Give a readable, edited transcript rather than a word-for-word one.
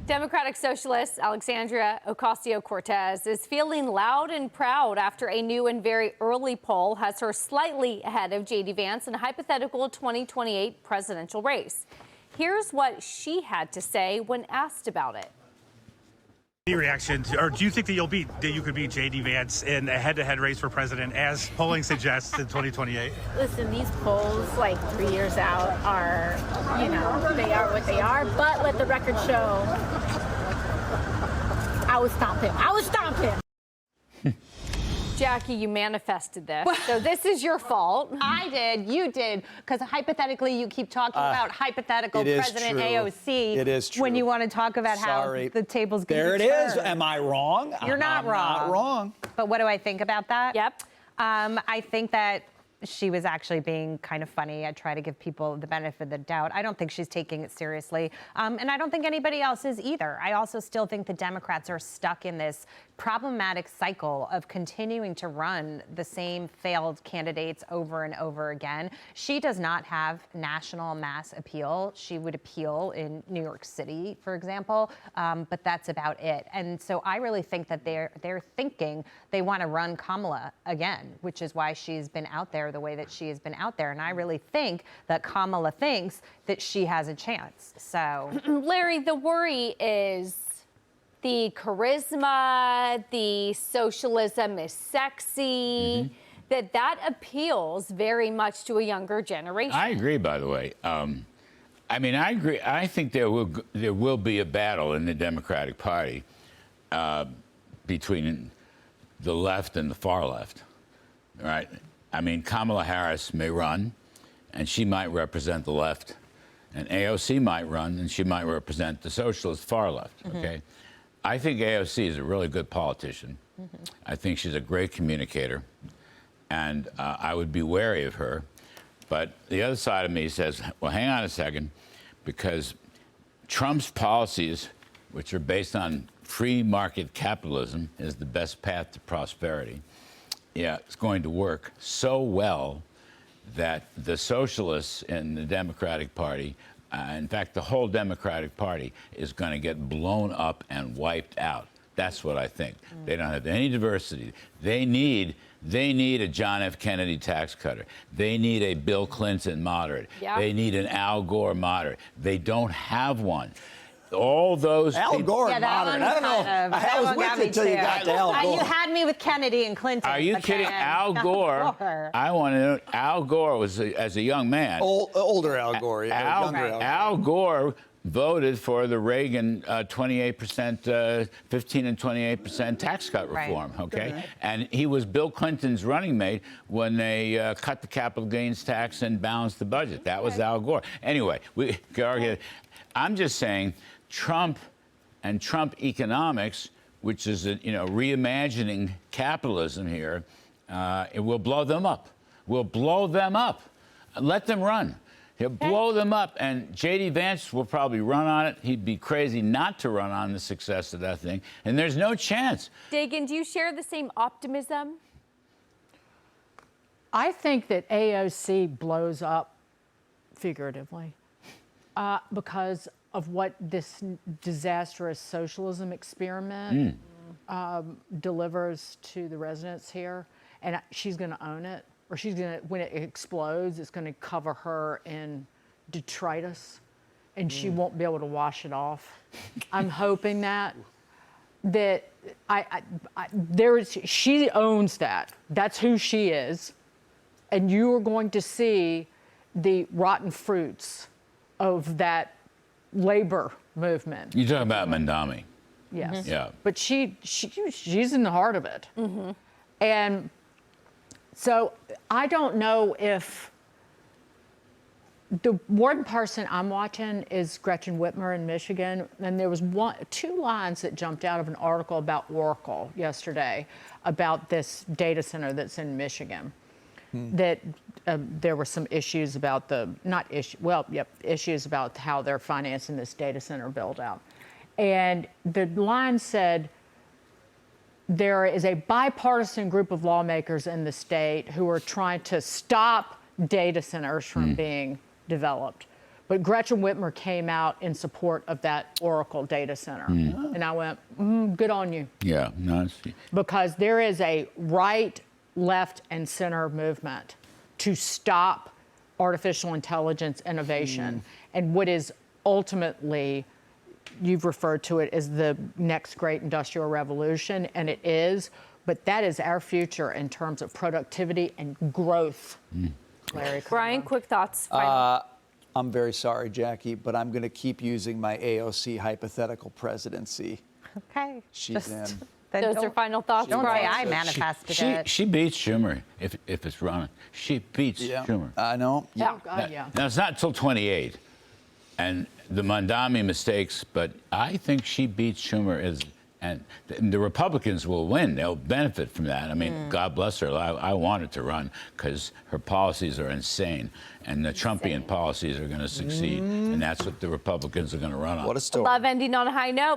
Democratic Socialist Alexandria Ocasio-Cortez is feeling loud and proud after a new and very early poll has her slightly ahead of JD Vance in a hypothetical 2028 presidential race. Here's what she had to say when asked about it. Reaction to, or do you think that you could beat JD Vance in a head-to-head race for president, as polling suggests, in 2028? Listen, these polls, like 3 years out, are, they are what they are. But let the record show, I would stomp him. I would stomp him. Jackie, you manifested this, so this is your fault. I did, you did, because hypothetically you keep talking about hypothetical President true. AOC. It is true. When you want to talk about how the tables get There it turned. is. Am I wrong? You're not wrong. Not wrong. But what do I think about that? Yep. I think that she was actually being kind of funny. I try to give people the benefit of the doubt. I don't think she's taking it seriously. And I don't think anybody else is either. I also still think the Democrats are stuck in this problematic cycle of continuing to run the same failed candidates over and over again. She does not have national mass appeal. She would appeal in New York City, for example, but that's about it. And so I really think that they're thinking they want to run Kamala again, which is why she's been out there the way that she has been out there. And I really think that Kamala thinks that she has a chance. So, Larry, the worry is the charisma, the socialism is sexy, that appeals very much to a younger generation. I agree, by the way. I mean, I agree. I think there will be a battle in the Democratic Party between the left and the far left, right? I mean, Kamala Harris may run, and she might represent the left, and AOC might run, and she might represent the socialist far left, okay? I think AOC is a really good politician. I think she's a great communicator, and I would be wary of her. But the other side of me says, well, hang on a second, because Trump's policies, which are based on free market capitalism, is the best path to prosperity. Yeah, it's going to work so well that the socialists in the Democratic Party, in fact, the whole Democratic Party, is going to get blown up and wiped out. That's what I think. They don't have any diversity. They need a John F. Kennedy tax cutter. They need a Bill Clinton moderate. Yeah. They need an Al Gore moderate. They don't have one. All those Al Gore moderate. I don't know. I was with you until you got to Al Gore. You had me with Kennedy and Clinton. Are you kidding? Al Gore. I want to know. Al Gore was, as a young man. Older Al Gore. Younger Al Gore voted for the Reagan 28%, 15 and 28% tax cut reform, okay? And he was Bill Clinton's running mate when they cut the capital gains tax and balanced the budget. That was Al Gore. Anyway, we could argue. I'm just saying Trump and Trump economics, which is, reimagining capitalism here, it will blow them up. We'll blow them up. Let them run. He'll blow them up, and JD Vance will probably run on it. He'd be crazy not to run on the success of that thing, and there's no chance. Dagan, do you share the same optimism? I think that AOC blows up figuratively because of what this disastrous socialism experiment delivers to the residents here, and she's going to own it. Or she's going to, when it explodes, it's going to cover her in detritus, and she won't be able to wash it off. I'm hoping that she owns that. That's who she is, and you are going to see the rotten fruits of that labor movement. You're talking about Mandami. Yes. Yeah. But she's in the heart of it, and. So I don't know if the one person I'm watching is Gretchen Whitmer in Michigan, and there was two lines that jumped out of an article about Oracle yesterday about this data center that's in Michigan. That there were some issues about issues about how they're financing this data center build out, and the line said, there is a bipartisan group of lawmakers in the state who are trying to stop data centers from being developed. But Gretchen Whitmer came out in support of that Oracle data center. And I went, good on you. Yeah, no, Because there is a right, left, and center movement to stop artificial intelligence innovation. And what is ultimately, you've referred to it as the next great industrial revolution, and it is, but that is our future in terms of productivity and growth. Larry, Brian, quick thoughts. I'm very sorry, Jackie, but I'm going to keep using my AOC hypothetical presidency. Okay. She's in. Those are final thoughts, Don't say Brian. I manifested it. she beats Schumer if it's running. She beats Schumer. I know. Oh, God, yeah. Now, it's not until 28, and the Mondami mistakes, but I think she beats Schumer and the Republicans will win. They'll benefit from that. I mean, God bless her. I want her to run because her policies are insane, and the Trumpian policies are going to succeed, and that's what the Republicans are going to run on. What a story. Love ending on a high note.